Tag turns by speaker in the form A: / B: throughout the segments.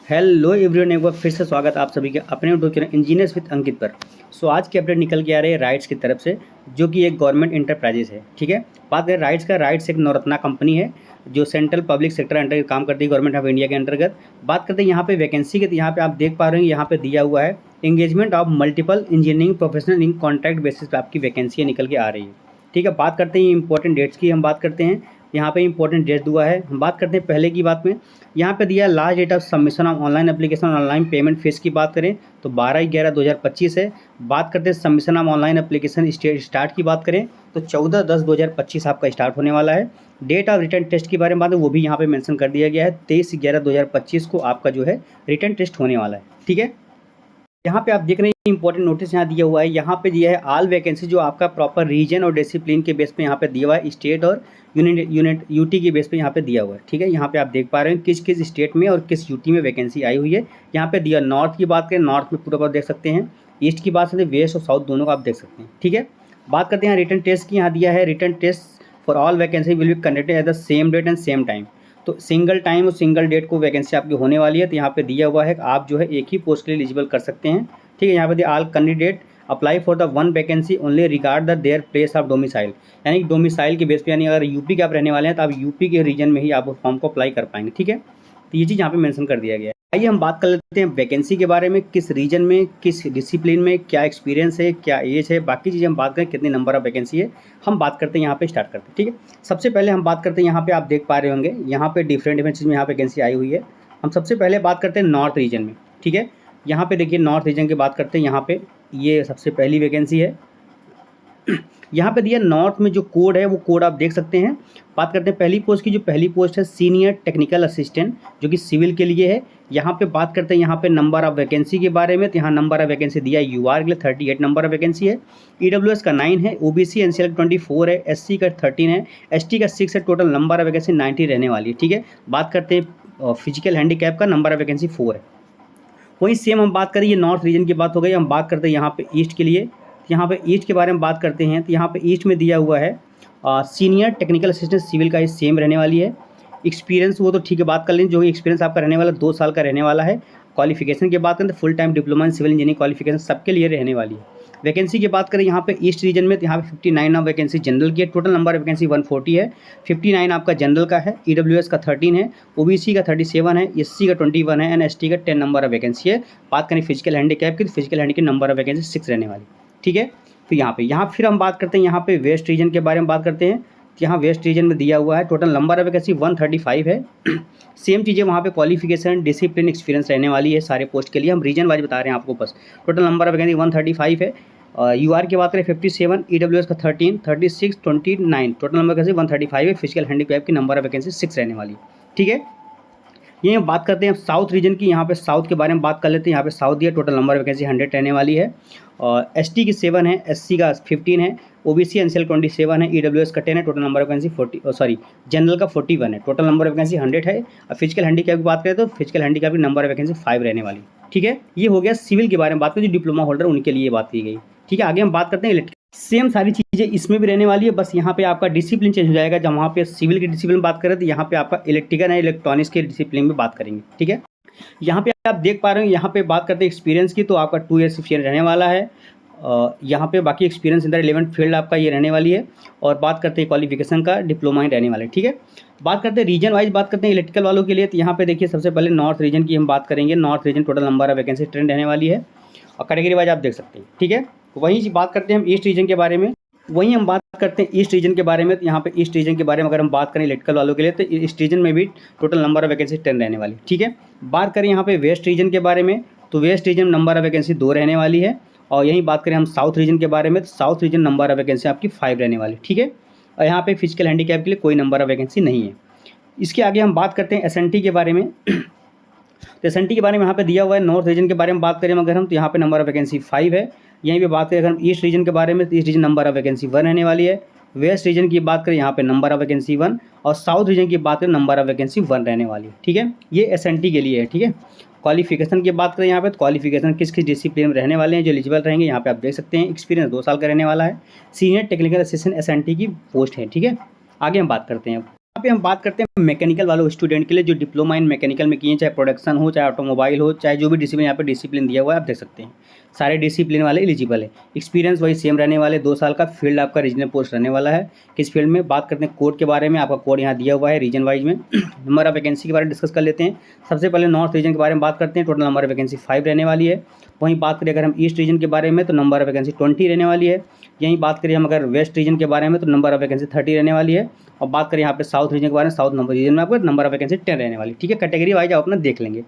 A: Hello everyone, एक बार फिर से स्वागत आप सभी के अपने यूट्यूब चैनल इंजीनियर्स विद अंकित पर। आज की अपडेट निकल के आ रही है राइट्स की तरफ से, जो कि एक गवर्नमेंट इंटरप्राइजेस है। ठीक है, बात करें राइट्स का। राइट्स एक नवरत्ना कंपनी है जो सेंट्रल पब्लिक सेक्टर अंडर काम करती है, गवर्नमेंट ऑफ इंडिया के अंतर्गत। बात करते हैं यहाँ पे वैकेंसी की, तो यहाँ पे आप देख पा रहे हैं यहाँ पे दिया हुआ है engagement of multiple engineering professional in contract basis पे आपकी वैकेंसी निकल के आ रही है। ठीक है, बात करते हैं इंपॉर्टेंट डेट्स की। हम बात करते हैं यहाँ पे इंपॉर्टेंट डेट हुआ है। हम बात करते हैं पहले की बात में, यहाँ पे दिया last date of submission of online application online payment fees की बात करें तो 12/11/2025 है। बात करते हैं submission of online application start की बात करें तो 14/10/2025 आपका स्टार्ट होने वाला है। डेट ऑफ रिटर्न टेस्ट के बारे में बात है वो भी यहाँ पे मेंशन कर दिया गया है, 23/11/2025 को आपका जो है रिटर्न टेस्ट होने वाला है। ठीक है, यहाँ पे आप देख रहे हैं इंपॉर्टेंट नोटिस यहाँ दिया हुआ है। यहाँ पे दिया है ऑल वैकेंसी जो आपका प्रॉपर रीजन और डिसिप्लिन के बेस पे यहाँ पे दिया हुआ है, स्टेट और यूनिट यूटी के बेस पे यहाँ पे दिया हुआ है। ठीक है, यहाँ पे आप देख पा रहे हैं किस किस स्टेट में और किस यूटी में वैकेंसी आई हुई है। यहाँ पे दिया नॉर्थ की बात करें, नॉर्थ में पूरा देख सकते हैं, ईस्ट की बात करें वेस्ट और साउथ दोनों को आप देख सकते हैं। ठीक है, बात करते हैं रिटर्न टेस्ट की। यहाँ दिया है return test for all vacancy will be conducted at the same date and same time. तो सिंगल टाइम और सिंगल डेट को वैकेंसी आपकी होने वाली है। तो यहाँ पे दिया हुआ है आप जो है एक ही पोस्ट के लिए एलिजिबल कर सकते हैं। ठीक है, यहाँ पे all candidate apply for the one vacancy only regard the their place of domicile, यानी डोमिसाइल के बेस पे, यानी अगर यूपी के आप रहने वाले हैं तो आप यूपी के रीजन में ही आप फॉर्म को अप्लाई कर पाएंगे। ठीक है, तो ये चीज़ यहाँ पे मेंशन कर दिया गया है। आइए हम बात कर लेते हैं वैकेंसी के बारे में, किस रीजन में, किस डिसिप्लिन में, क्या एक्सपीरियंस है, क्या एज है, बाकी चीज़ें हम बात करें, कितने नंबर ऑफ वैकेंसी है, हम बात करते हैं यहाँ पे स्टार्ट करते हैं। ठीक है, सबसे पहले हम बात करते हैं यहाँ पे आप देख पा रहे होंगे यहाँ पे डिफरेंट चीज़ में यहाँ वैकेंसी आई हुई है। हम सबसे पहले बात करते हैं नॉर्थ रीजन में। ठीक है, यहाँ पे देखिए नॉर्थ रीजन की बात करते हैं, यहाँ पे ये सबसे पहली वैकेंसी है। यहाँ पे दिया नॉर्थ में जो कोड है वो कोड आप देख सकते हैं। बात करते हैं पहली पोस्ट की, जो पहली पोस्ट है सीनियर टेक्निकल असिस्टेंट, जो कि सिविल के लिए है। यहाँ पे बात करते हैं यहाँ पे नंबर ऑफ वैकेंसी के बारे में, तो यहाँ नंबर ऑफ वैकेंसी दिया है यूआर के लिए 38 नंबर ऑफ वैकेंसी है, ईडब्ल्यूएस का 9 है, ओबीसी एनसीएल 24 है, एससी का 13 है, एसटी का 6 है। टोटल नंबर ऑफ वैकेंसी 90 रहने वाली है। ठीक है, बात करते हैं फिजिकल हैंडीकैप का नंबर ऑफ वैकेंसी 4 है। वहीं सेम हम बात करें, ये नॉर्थ रीजन की बात हो गई। हम बात करते हैं यहाँ पे ईस्ट के लिए, यहाँ पे ईस्ट के बारे में बात करते हैं। तो यहाँ पे ईस्ट में दिया हुआ है सीनियर टेक्निकल असिस्टेंट सिविल का, ये सेम रहने वाली है। एक्सपीरियंस वो तो ठीक है, बात कर लें, जो एक्सपीरियंस आपका रहने वाला 2 साल का रहने वाला है। क्वालिफिकेशन की बात करें तो full time diploma in civil engineering qualification सबके लिए रहने वाली है। वैकेंसी की बात करें यहाँ पे ईस्ट रीजन में, तो यहाँ पे 59 ऑफ वैकेंसी जनरल की है। टोटल नंबर ऑफ वैकेंसी 140 है, 59 आपका जनरल का है, ईडब्ल्यूएस का 13 है, ओबीसी का 37 है, एससी का 21 है एंड एसटी का 10 नंबर ऑफ वैकेंसी है। बात करें फिजिकल हैंडीकैप की, तो फिजिकल हैंडी की नंबर ऑफ वैकेंसी 6 रहने वाली। ठीक है, तो यहाँ फिर हम बात करते हैं यहाँ पे वेस्ट रीजन के बारे में बात करते हैं। यहाँ वेस्ट रीजन में दिया हुआ है टोटल नंबर ऑफ वैकेंसी 135 है। सेम चीज़ें वहाँ पे क्वालिफिकेशन डिसिप्लिन एक्सपीरियंस रहने वाली है सारे पोस्ट के लिए। हम रीजन वाइज बता रहे हैं आपको बस। टोटल नंबर ऑफ वैकेंसी 135 है। यूआर की बात करें 57, ईडब्ल्यूएस का 13, 36, 29, टोटल नंबर वैकेंसी 135 है। फिजिकल हैंडीकैप की नंबर ऑफ वैकेंसी 6 रहने वाली है। ठीक है, ये बात करते हैं साउथ रीजन की। यहाँ पे साउथ के बारे में बात कर लेते हैं। यहाँ पे साउथ दिया, टोटल नंबर वैकेंसी 100 रहने वाली है। और एसटी की 7 है, एससी का 15 है, ओबीसी एनसीएल 27 है, ईडब्ल्यूएस का 10 है। टोटल नंबर वैकेंसी जनरल का 41 है। टोटल नंबर वैकेंसी 100 है। और फिजिकल हैंडीकैप की बात करें तो फिजिकल हैंडीकैप की नंबर वैकेंसी 5 रहने वाली। ठीक है, ये हो गया सिविल के बारे में बात करें, जो डिप्लोमा होल्डर उनके लिए बात की गई। ठीक है, आगे हम बात करते हैं इलेक्ट्रिकल। सेम सारी चीज़ें इसमें भी रहने वाली है, बस यहाँ पे आपका डिसिप्लिन चेंज हो जाएगा। जब वहाँ पे सिविल की डिसिप्लिन बात करें तो यहाँ पे आपका इलेक्ट्रिकल है, इलेक्ट्रॉनिक्स के डिसिप्लिन में बात करेंगे। ठीक है, यहाँ पे आप देख पा रहे हो, यहाँ पे बात करते हैं एक्सपीरियंस की, तो आपका 2 ईयर्स एक्सपीरियंस रहने वाला है। यहाँ पे बाकी experience in the relevant field आपका ये रहने वाली है। और बात करते हैं क्वालिफिकेशन का, डिप्लोमा ही रहने वाला है। ठीक है, बात करते हैं रीजन वाइज, बात करते हैं इलेक्ट्रिकल वालों के लिए। तो यहाँ पे देखिए सबसे पहले नॉर्थ रीजन की हम बात करेंगे। North region total number of vacancy 10 रहने वाली है और कैटेगरी वाइज आप देख सकते हैं। ठीक है, वहीं बात करते हैं हम ईस्ट रीजन के बारे में। वहीं हम बात करते हैं ईस्ट रीजन के बारे में। तो यहाँ पे ईस्ट रीजन के बारे में अगर हम बात करें इलेक्ट्रिकल वालों के लिए, तो ईस्ट रीजन में भी टोटल नंबर ऑफ वैकेंसी 10 रहने वाली। ठीक है, बात करें यहाँ पे वेस्ट रीजन के बारे में, तो west region number of vacancy 2 रहने वाली है। और यहीं बात करें हम साउथ रीजन के बारे में, तो south region number of vacancy आपकी 5 रहने वाली। ठीक है, और यहाँ पे फिजिकल हैंडीकैप के लिए कोई नंबर ऑफ वैकेंसी नहीं है। इसके आगे हम बात करते हैं एसएनटी के बारे में। तो एसएनटी के बारे में यहाँ पे दिया हुआ है। नॉर्थ रीजन के बारे में बात करें अगर हम, तो यहाँ पे नंबर ऑफ वैकेंसी 5 है। यहीं पे बात करें अगर हम ईस्ट रीजन के बारे में, तो east region number of vacancy 1 रहने वाली है। वेस्ट रीजन की बात करें यहाँ पे नंबर ऑफ वैकेंसी 1, और साउथ रीजन की बात करें नंबर ऑफ वैकेंसी 1 रहने वाली है। ठीक है, ये एसएनटी के लिए है। ठीक है, क्वालिफिकेशन की बात करें यहाँ पे, तो क्वालिफिकेशन किस किस डिसिप्लिन में रहने वाले हैं जो एलिजिबल रहेंगे, यहाँ पे आप देख सकते हैं। एक्सपीरियंस 2 साल का रहने वाला है। सीनियर टेक्निकल असिस्टेंट एसएनटी की पोस्ट है। ठीक है, आगे हम बात करते हैं। पे हम बात करते हैं मैकेनिकल वालों स्टूडेंट के लिए जो डिप्लोमा इन मैकेनिकल में किए हैं, चाहे प्रोडक्शन हो, चाहे ऑटोमोबाइल हो, चाहे जो भी डिसिप्लिन, यहाँ पे डिसिप्लिन दिया हुआ है आप देख सकते हैं, सारे डिसिप्लिन वाले एलिजिबल है। एक्सपीरियंस वही सेम रहने वाले, 2 साल का। फील्ड आपका रीजनल पोस्ट रहने वाला है। किस फील्ड में बात करते हैं, कोड के बारे में, आपका कोड यहाँ दिया हुआ है रीजन वाइज में। नंबर ऑफ वैकेंसी के बारे में डिस्कस कर लेते हैं। सबसे पहले नॉर्थ रीजन के बारे में बात करते हैं। टोटल नंबर ऑफ वैकेंसी 5 रहने वाली है। वहीं बात करें अगर हम ईस्ट रीजन के बारे में तो नंबर ऑफ वैकेंसी 20 रहने वाली है। यहीं बात करें हम अगर वेस्ट रीजन के बारे में तो नंबर ऑफ वैकेंसी 30 रहने वाली है। और बात करें यहाँ पे साउथ रीजन के बारे में, साउथ नंबर रीजन में आपको नंबर ऑफ वैकेंसी 10 रहने वाली, ठीक है। कैटेगरी वाइज आप अपना देख लेंगे।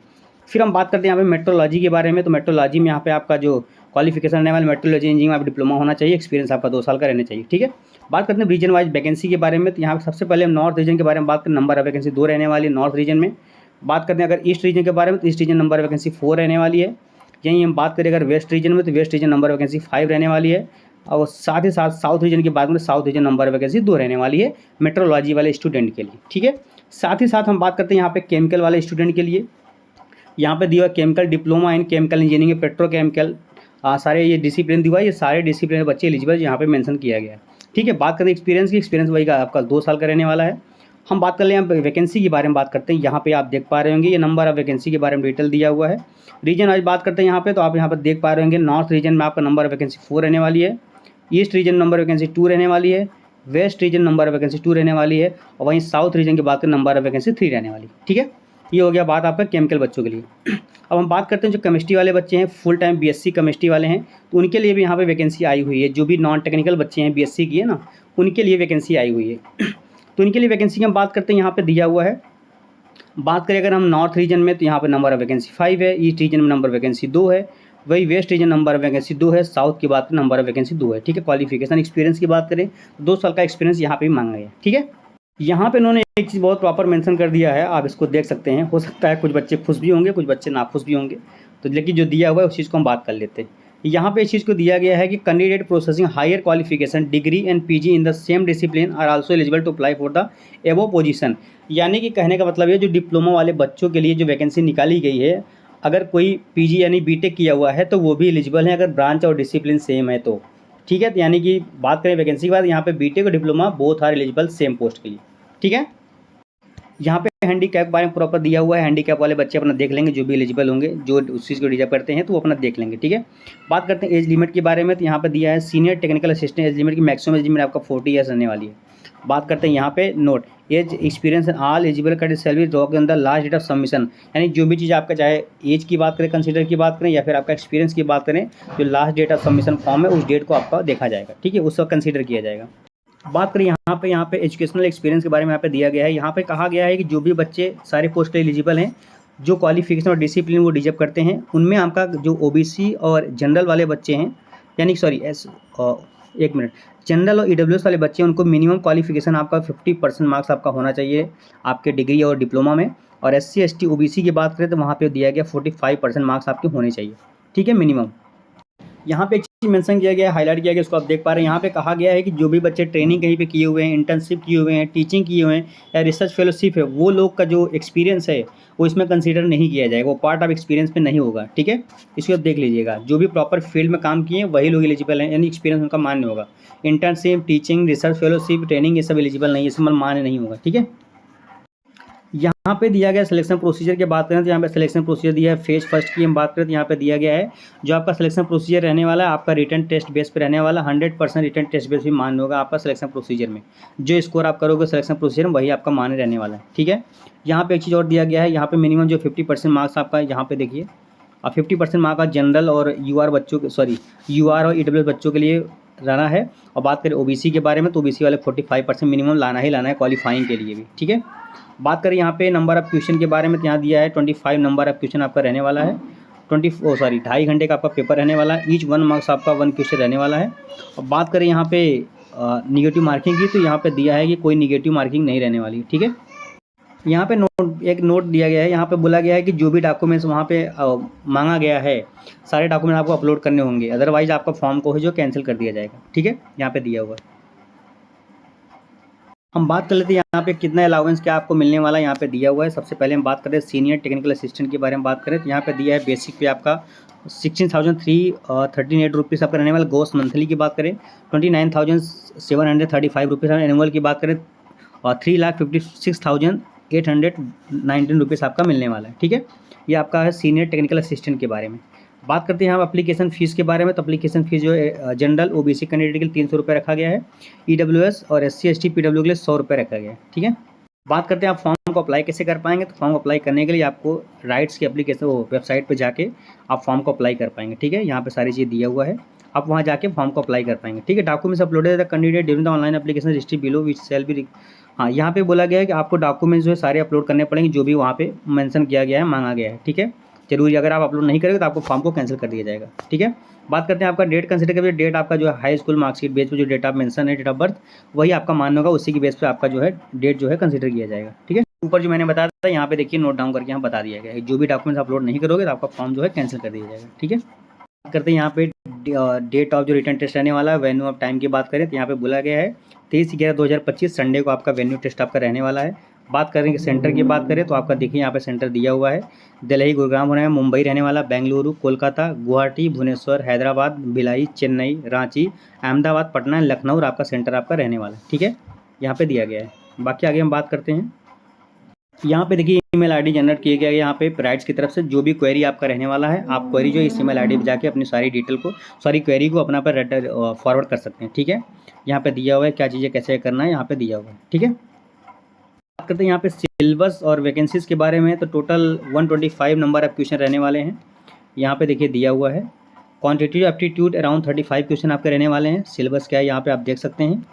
A: फिर हम बात करते हैं यहाँ पे मेट्रोलॉजी के बारे में। तो मेट्रोलॉजी में यहाँ पे आपका जो क्वालिफिकेशन रहने वाला, मेट्रोलॉजी इंजीनियरिंग में आप डिप्लोमा होना चाहिए, एक्सपीरियंस आपका 2 साल का रहना चाहिए, ठीक है। बात करते हैं रीजन वाइज वैकेंसी के बारे में। तो यहाँ पे सबसे पहले हम नॉर्थ रीजन के बारे में बात करें, नंबर ऑफ वैकेंसी 2 रहने वाली है नॉर्थ रीजन में। बात करते हैं अगर ईस्ट रीजन के बारे में तो east region number of vacancy 4 रहने वाली है। यहीं हम बात करें अगर वेस्ट रीजन में तो west region number of vacancy 5 रहने वाली है। और साथ ही साथ साउथ रीजन की बात करें, south region number of vacancy 2 रहने वाली है मेट्रोलॉजी वाले स्टूडेंट के लिए, ठीक है। साथ ही साथ हम बात करते हैं यहाँ पे केमिकल वाले स्टूडेंट के लिए। यहाँ पे दिया हुआ chemical diploma in chemical engineering, petrochemical, सारे ये डिसिप्लिन दिया हुआ है। ये सारे डिसिप्लिन के बच्चे एलिजिबल यहाँ पे मेंशन किया गया है, ठीक है। बात करें एक्सपीरियंस की, एक्सपीरियंस वही का आपका 2 साल का रहने वाला है। हम बात कर लें यहाँ पे वैकेंसी के बारे में बात करते हैं। यहाँ पे आप देख पा रहे होंगे ये नंबर ऑफ वैकेंसी के बारे में डिटेल दिया हुआ है। रीजन वाइज बात करते हैं यहाँ पे, तो आप यहाँ पर देख पा रहे होंगे नॉर्थ रीजन में आपका नंबर ऑफ वैकेंसी 4 रहने वाली है। East region number of vacancy 2 रहने वाली है। West region number of vacancy 2 रहने वाली है। और वहीं साउथ रीजन की बात करें नंबर ऑफ वैकेंसी 3 रहने वाली, ठीक है। ये हो गया बात आपका केमिकल बच्चों के लिए। अब हम बात करते हैं जो केमिस्ट्री वाले बच्चे हैं, फुल टाइम बीएससी केमिस्ट्री वाले हैं, तो उनके लिए भी यहाँ पे वैकेंसी आई हुई है। जो भी नॉन टेक्निकल बच्चे हैं बीएससी की है ना, उनके लिए वैकेंसी आई हुई है। तो उनके लिए वैकेंसी की हम बात करते हैं, यहाँ पे दिया हुआ है। बात करें अगर हम नॉर्थ रीजन में तो यहाँ पे नंबर ऑफ वैकेंसी 5 है। ईस्ट रीजन में नंबर वैकेंसी 2 है। वही west region number of vacancy 2 है। साउथ की बात करें नंबर ऑफ वैकेंसी 2 है, ठीक है। क्वालिफिकेशन एक्सपीरियंस की बात करें तो 2 साल का एक्सपीरियंस यहाँ पे मांगा गया, ठीक है। यहाँ पे इन्होंने एक चीज़ बहुत प्रॉपर मेंशन कर दिया है, आप इसको देख सकते हैं। हो सकता है कुछ बच्चे खुश भी होंगे, कुछ बच्चे नाखुश भी होंगे, तो लेकिन जो दिया हुआ है उस चीज़ को हम बात कर लेते हैं। यहाँ पे इस चीज़ को दिया गया है कि candidate processing higher qualification degree and PG in the same discipline are also eligible to apply for the above position. यानी कि कहने का मतलब ये जो डिप्लोमा वाले बच्चों के लिए जो वैकेंसी निकाली गई है, अगर कोई पीजी यानी बीटेक किया हुआ है तो वो भी एलिजिबल है, अगर ब्रांच और डिसिप्लिन सेम है तो, ठीक है। यानी कि बात करें वैकेंसी के बाद, यहाँ पे बीटेक और diploma both are eligible same post के लिए, ठीक है। यहाँ पे हैंडीकैप बारे में प्रॉपर दिया हुआ है। हैंडीकैप वाले बच्चे अपना देख लेंगे, जो भी एलिजिबल होंगे, जो उस चीज़ को डिजर्व करते हैं तो वो अपना देख लेंगे, ठीक है। बात करते हैं एज लिमिट के बारे में। तो यहाँ पे दिया है senior technical assistant age limit की मैक्सिमम एज लिमिट आपका 40 ईयर्स रहने वाली है। बात करते हैं यहाँ पे note as experience and all eligible category salary draw के अंदर लास्ट डेट ऑफ सबमिशन, यानी जो भी चीज़ आपका, चाहे एज की बात करें, कंसीडर की बात करें, या फिर आपका एक्सपीरियंस की बात करें, जो last date of submission form है उस डेट को आपका देखा जाएगा, ठीक है, उस वक्त कंसीडर किया जाएगा। बात करें यहाँ पे एजुकेशनल एक्सपीरियंस के बारे में यहाँ पे दिया गया है। यहाँ पे कहा गया है कि जो भी बच्चे सारे पोस्ट के एलिजिबल हैं, जो क्वालिफिकेशन और डिसिप्लिन वो डिजर्व करते हैं, उनमें आपका जो ओबीसी और जनरल वाले बच्चे हैं, यानी सॉरी एक मिनट, जनरल और ईडब्ल्यूएस वाले बच्चे हैं, उनको मिनिमम क्वालिफिकेशन आपका 50% मार्क्स आपका होना चाहिए आपके डिग्री और डिप्लोमा में। और SC ST OBC की बात करें तो वहाँ पे दिया गया 45% मार्क्स आपके होने चाहिए, ठीक है, मिनिमम। यहाँ पे एक चीज़ मेंशन किया गया है, हाईलाइट किया गया, इसको आप देख पा रहे हैं। यहाँ पे कहा गया है कि जो भी बच्चे ट्रेनिंग कहीं पे किए हुए हैं, इंटर्नशिप किए हुए हैं, टीचिंग किए हुए हैं या रिसर्च फेलोशिप है, वो लोग का जो एक्सपीरियंस है वो इसमें कंसीडर नहीं किया जाएगा, वो पार्ट ऑफ एक्सपीरियंस में नहीं होगा, ठीक है। इसको आप देख लीजिएगा, जो भी प्रॉपर फील्ड में काम किए हैं वही लोग एलिजिबल हैं, यानी एक्सपीरियंस उनका मान्य होगा। Internship, teaching, research fellowship, training, ये सब एलिजिबल नहीं है, इसमें मान्य नहीं होगा, ठीक है। यहाँ पे दिया गया सिलेक्शन प्रोसीजर की बात करें तो यहाँ पे सिलेक्शन प्रोसीजर दिया है। फेज फर्स्ट की हम बात करें तो यहाँ पे दिया गया है जो आपका सिलेक्शन प्रोसीजर रहने वाला है, आपका रिटन टेस्ट बेस पे रहने वाला, 100% रिटन टेस्ट बेस भी मान्य होगा आपका सिलेक्शन प्रोसीजर में। जो स्कोर आप करोगे सिलेक्शन प्रोसीजर में वही आपका मान्य रहने वाला है, ठीक है। यहाँ पे एक चीज़ और दिया गया है, यहाँ पे मिनिमम जो 50% मार्क्स आपका यहाँ पे देखिए, और 50% मार्क्स का जनरल और UR बच्चों के, सॉरी UR और EWS बच्चों के लिए रहना है। और बात करें OBC के बारे में तो OBC वाले 45% मिनिमम लाना ही लाना है क्वालिफाइंग के लिए भी, ठीक है। बात करें यहाँ पे नंबर ऑफ क्वेश्चन के बारे में तो यहाँ दिया है 25 नंबर ऑफ क्वेश्चन आपका रहने वाला है। 2.5 घंटे का आपका पेपर रहने वाला है। ईच 1 मार्क्स आपका 1 क्वेश्चन रहने वाला है। और बात करें यहाँ पे निगेटिव मार्किंग की तो यहाँ पे दिया है कि कोई निगेटिव मार्किंग नहीं रहने वाली, ठीक है। यहाँ पे एक नोट दिया गया है, यहाँ पे बोला गया है कि जो भी डॉक्यूमेंट्स वहाँ पे मांगा गया है सारे डॉक्यूमेंट आपको अपलोड करने होंगे, अदरवाइज आपका फॉर्म को है जो कैंसिल कर दिया जाएगा, ठीक है, यहाँ पे दिया हुआ है। हम बात कर लेते हैं यहाँ पे कितना अलाउंस क्या आपको मिलने वाला है, यहाँ पे दिया हुआ है। सबसे पहले हम बात करें सीनियर टेक्निकल असिस्टेंट के बारे में बात करें तो यहाँ पे दिया है बेसिक पे आपका 16,338 रुपीज़ आपका रहने वाला। गोस मंथली की बात करें 29,735 रुपीज़, एनुअल की बात करें और 3,56,819 रुपीज़ आपका मिलने वाला है। ठीक है, ये आपका है सीनियर टेक्निकल असिस्टेंट के बारे में। बात करते हैं हम एप्लीकेशन फ़ीस के बारे में। तो एप्लीकेशन फ़ीस जो है जनरल ओबीसी कैंडिडेट के लिए 300 रुपये रखा गया है, ईडब्ल्यूएस और एससी एसटी पीडब्ल्यू के लिए 100 रुपये रखा गया है। ठीक है, बात करते हैं आप फॉर्म को अप्लाई कैसे कर पाएंगे। तो फॉर्म अप्लाई करने के लिए आपको राइट्स की एप्लीकेशन वेबसाइट पे जाके आप फॉर्म को अप्लाई कर पाएंगे। ठीक है, यहाँ पे सारी चीज़ दिया हुआ है, आप वहाँ जाके फॉर्म को अप्लाई कर पाएंगे। ठीक है, documents uploaded the candidate during the online application registry below which shall be. हाँ, यहाँ पे बोला गया है कि आपको डॉक्यूमेंट्स जो है सारे अपलोड करने पड़ेंगे जो भी वहाँ पे मेंशन किया गया है, मांगा गया है। ठीक है, जरूरी, अगर आप अपलोड नहीं करेंगे तो आपको फॉर्म को कैंसिल कर दिया जाएगा। ठीक है, बात करते हैं आपका डेट कंसिडर करिए। डेट आपका जो है हाई स्कूल मार्कशीट बेस पे जो डेट आप मेंशन है, डेट ऑफ बर्थ, वही आपका मान्य होगा, उसी की बेस पे आपका जो है डेट जो है कंसिडर किया जाएगा। ठीक है, ऊपर जो मैंने बताया था यहाँ पे देखिए नोट डाउन करके यहाँ बता दिया गया है, जो भी डॉक्यूमेंट्स अपलोड नहीं करोगे तो आपका फॉर्म जो है कैंसिल कर दिया जाएगा। ठीक है, बात करते हैं यहाँ पे डेट ऑफ जो रिटर्न टेस्ट रहने वाला है, वेन्यू ऑफ टाइम की बात करें तो यहाँ पे बोला गया है 23/11/2025 संडे को आपका वेन्यू टेस्ट आपका रहने वाला है। बात करेंगे सेंटर की बात करें तो आपका देखिए यहाँ पे सेंटर दिया हुआ है, दिल्ली, गुरुग्राम होना है, मुंबई रहने वाला, बेंगलुरु, कोलकाता, गुवाहाटी, भुवनेश्वर, हैदराबाद, भिलाई, चेन्नई, रांची, अहमदाबाद, पटना, लखनऊ आपका सेंटर आपका रहने वाला है। ठीक है, यहाँ पे दिया गया है। बाकी आगे हम बात करते हैं, यहाँ पे देखिए ईमेल आईडी जनरेट किया गया है यहाँ पे राइट्स की तरफ से। जो भी क्वेरी आपका रहने वाला है, आप क्वेरी जो इस ईमेल आईडी पे जाके अपनी सारी डिटेल को, सारी क्वेरी को अपना पर फॉरवर्ड कर सकते हैं। ठीक है, यहाँ पे दिया हुआ है क्या चीज़ें कैसे करना है, यहाँ पे दिया हुआ है। ठीक है, बात करते हैं यहाँ पे सिलेबस और वैकेंसीज़ के बारे में। तो टोटल 125 नंबर ऑफ क्वेश्चन रहने वाले हैं, यहाँ पे देखिए दिया हुआ है। क्वान्टिटेटिव एप्टीट्यूड अराउंड 35 क्वेश्चन आपके रहने वाले हैं। सिलेबस क्या है यहाँ पे आप देख सकते हैं।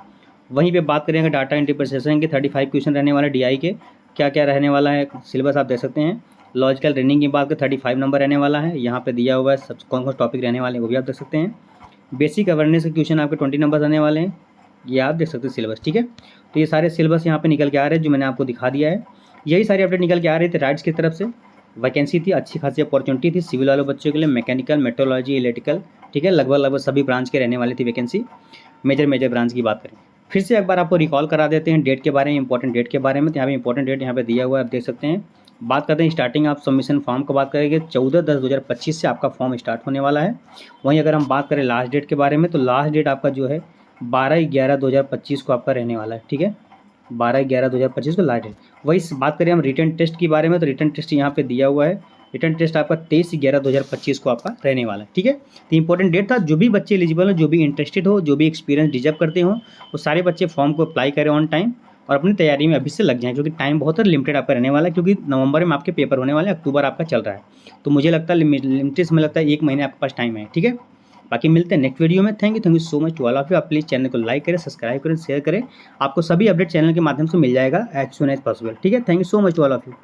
A: वहीं पे बात करेंगे डाटा एंट्री प्रोसेसिंग के 35 क्वेश्चन रहने वाले, डीआई के क्या क्या रहने वाला है, सिलेबस आप देख सकते हैं। लॉजिकल रीजनिंग की बात करें 35 नंबर रहने वाला है, यहाँ पे दिया हुआ है सब कौन कौन टॉपिक रहने वाले हैं वो भी आप देख सकते हैं। बेसिक अवेयरनेस के क्वेश्चन आपके 20 नंबर रहने वाले हैं, ये आप देख सकते हैं सिलेबस। ठीक है, तो ये सारे सिलेबस यहाँ पे निकल के आ रहे हैं जो मैंने आपको दिखा दिया है। यही सारी अपडेट निकल के आ रही थी राइट्स की तरफ से। वैकेंसी थी, अच्छी खासी अपॉर्चुनिटी थी सिविल वाले बच्चों के लिए, मैकेनिकल, मेट्रोलॉजी, इलेक्ट्रिकल। ठीक है, लगभग सभी ब्रांच के रहने वाली थी वैकेंसी, मेजर ब्रांच की बात करें। फिर से एक बार आपको रिकॉल करा देते हैं डेट के बारे में, इंपॉर्टेंट डेट के बारे में। तो यहाँ पे इंपॉर्टेंट डेट यहाँ पे दिया हुआ है, आप देख सकते हैं। बात करते हैं स्टार्टिंग आप सबमिशन फॉर्म की बात करेंगे 14/10/2025 से आपका फॉर्म स्टार्ट होने वाला है। वहीं अगर हम बात करें लास्ट डेट के बारे में तो लास्ट डेट आपका जो है 12/11/2025 को आपका रहने वाला है। ठीक है, 12/11/2025 को लास्ट डेट। वही बात करें हम रिटर्न टेस्ट के बारे में तो रिटर्न टेस्ट यहाँ पे दिया हुआ है, रिटर्न टेस्ट आपका 23/11/2025 को आपका रहने वाला है। ठीक है, तो इंपॉर्टेंट डेट था। जो भी बच्चे एलिजिबल हो, जो भी इंटरेस्टेड हो, जो भी एक्सपीरियंस डिजर्व करते हो, वो सारे बच्चे फॉर्म को अप्लाई करें ऑन टाइम और अपनी तैयारी में अभी से लग जाएं, क्योंकि टाइम बहुत लिमिटेड आपका रहने वाला है। क्योंकि नवंबर में आपके पेपर होने वाले हैं, अक्टूबर आपका चल रहा है, तो मुझे लगता है लिमिटेड में लगता है 1 महीने आपके पास टाइम है। ठीक है, बाकी मिलते हैं नेक्स्ट वीडियो में। Thank you so much to all of you. आप प्लीज़ चैनल को लाइक करें, सब्सक्राइब करें, शेयर करें। आपको सभी अपडेट चैनल के माध्यम से मिल जाएगा एज सून एज पॉसिबल। ठीक है, thank you so much to all of you.